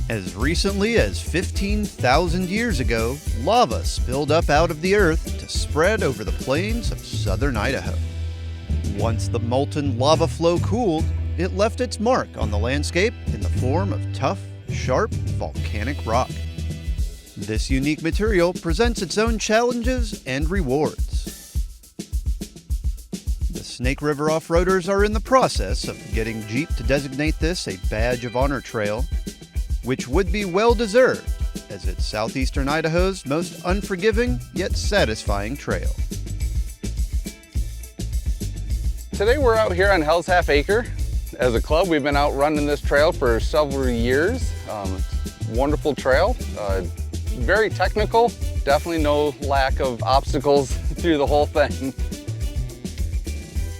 As recently as 15,000 years ago, lava spilled up out of the earth to spread over the plains of southern Idaho. Once the molten lava flow cooled, it left its mark on the landscape in the form of tough, sharp, volcanic rock. This unique material presents its own challenges and rewards. The Snake River off-roaders are in the process of getting Jeep to designate this a Badge of Honor trail, which would be well-deserved, as it's southeastern Idaho's most unforgiving yet satisfying trail. Today we're out here on Hell's Half Acre. As a club, we've been out running this trail for several years. Wonderful trail, very technical, definitely no lack of obstacles through the whole thing.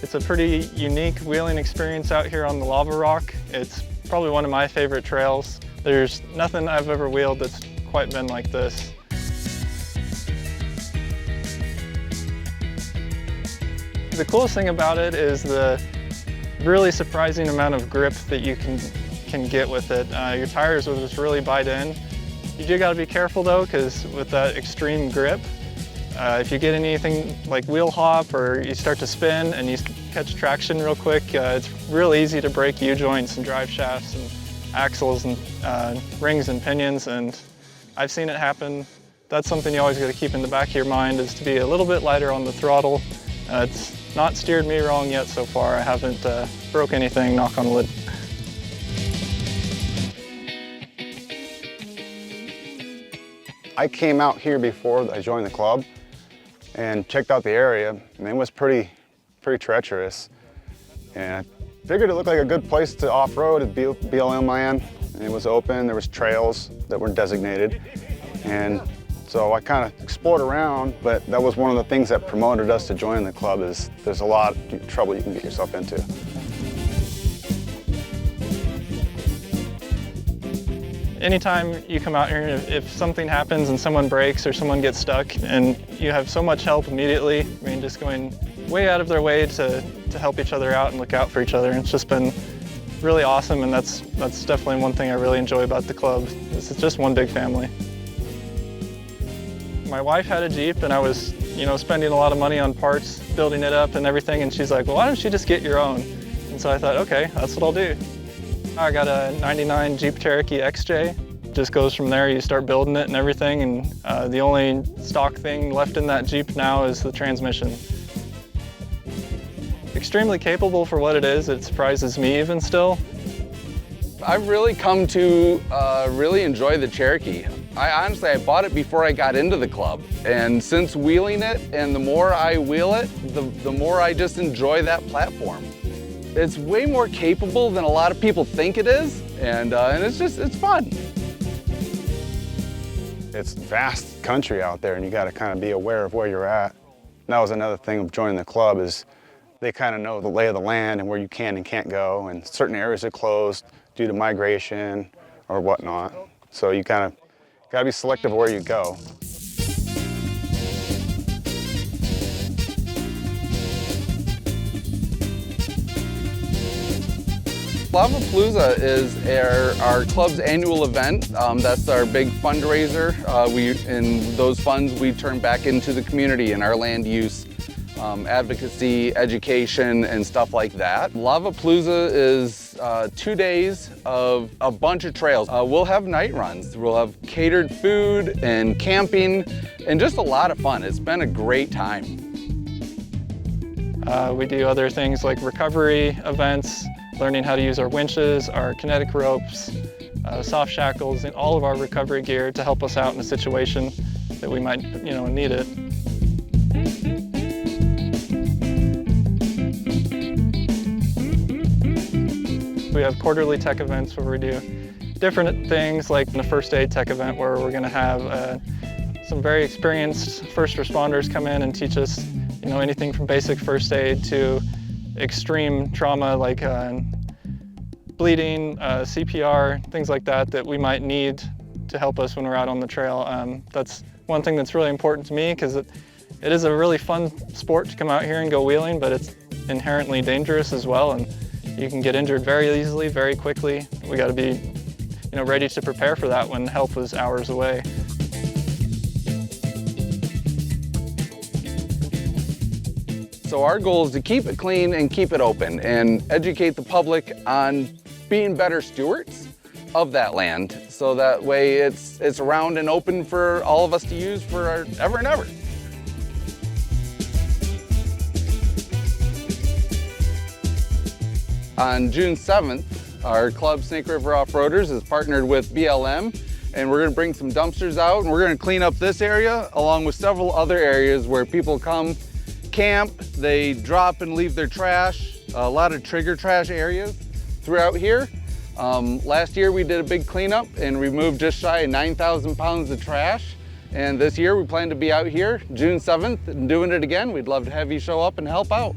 It's a pretty unique wheeling experience out here on the lava rock. It's probably one of my favorite trails. There's nothing I've ever wheeled that's quite been like this. The coolest thing about it is the really surprising amount of grip that you can get with it. Your tires will just really bite in. You do got to be careful though, because with that extreme grip, if you get anything like wheel hop or you start to spin and you catch traction real quick, it's real easy to break U-joints and drive shafts and axles and rings and pinions, and I've seen it happen. That's something you always got to keep in the back of your mind, is to be a little bit lighter on the throttle. It's not steered me wrong yet so far. I haven't broke anything, knock on wood. I came out here before I joined the club and checked out the area, and it was pretty treacherous. And I figured it looked like a good place to off-road at BLM land. And it was open, there was trails that were designated. And so I kind of explored around, but that was one of the things that promoted us to join the club, is there's a lot of trouble you can get yourself into. Anytime you come out here, if something happens and someone breaks or someone gets stuck, and you have so much help immediately, I mean, just going way out of their way to help each other out and look out for each other. And it's just been really awesome, and that's definitely one thing I really enjoy about the club. It's just one big family. My wife had a Jeep, and I was, spending a lot of money on parts, building it up and everything, and she's like, well, why don't you just get your own? And so I thought, okay, that's what I'll do. I got a '99 Jeep Cherokee XJ. Just goes from there, you start building it and everything, and the only stock thing left in that Jeep now is the transmission. Extremely capable for what it is. It surprises me even still. I've really come to really enjoy the Cherokee. I bought it before I got into the club, and since wheeling it, and the more I wheel it, the more I just enjoy that platform. It's way more capable than a lot of people think it is, and it's fun. It's vast country out there, and you got to kind of be aware of where you're at. That was another thing of joining the club, is they kind of know the lay of the land and where you can and can't go, and certain areas are closed due to migration or whatnot. So you kind of got to be selective of where you go. Lavapalooza is our club's annual event. That's our big fundraiser. And those funds we turn back into the community and our land use, advocacy, education, and stuff like that. Lavapalooza is 2 days of a bunch of trails. We'll have night runs. We'll have catered food and camping, and just a lot of fun. It's been a great time. We do other things like recovery events, learning how to use our winches, our kinetic ropes, soft shackles, and all of our recovery gear to help us out in a situation that we might, need it. We have quarterly tech events where we do different things, like the first aid tech event, where we're going to have some very experienced first responders come in and teach us, anything from basic first aid to extreme trauma like bleeding, CPR, things like that we might need to help us when we're out on the trail. That's one thing that's really important to me, because it is a really fun sport to come out here and go wheeling, but it's inherently dangerous as well, and you can get injured very easily, very quickly. We got to be ready to prepare for that when help was hours away. So our goal is to keep it clean and keep it open and educate the public on being better stewards of that land, so that way it's around and open for all of us to use for ever and ever. On June 7th, our club, Snake River Off-Roaders, is partnered with BLM, and we're going to bring some dumpsters out and we're going to clean up this area along with several other areas where people come camp, they drop and leave their trash, a lot of trigger trash areas throughout here. Last year we did a big cleanup and removed just shy of 9,000 pounds of trash. And this year we plan to be out here June 7th and doing it again. We'd love to have you show up and help out.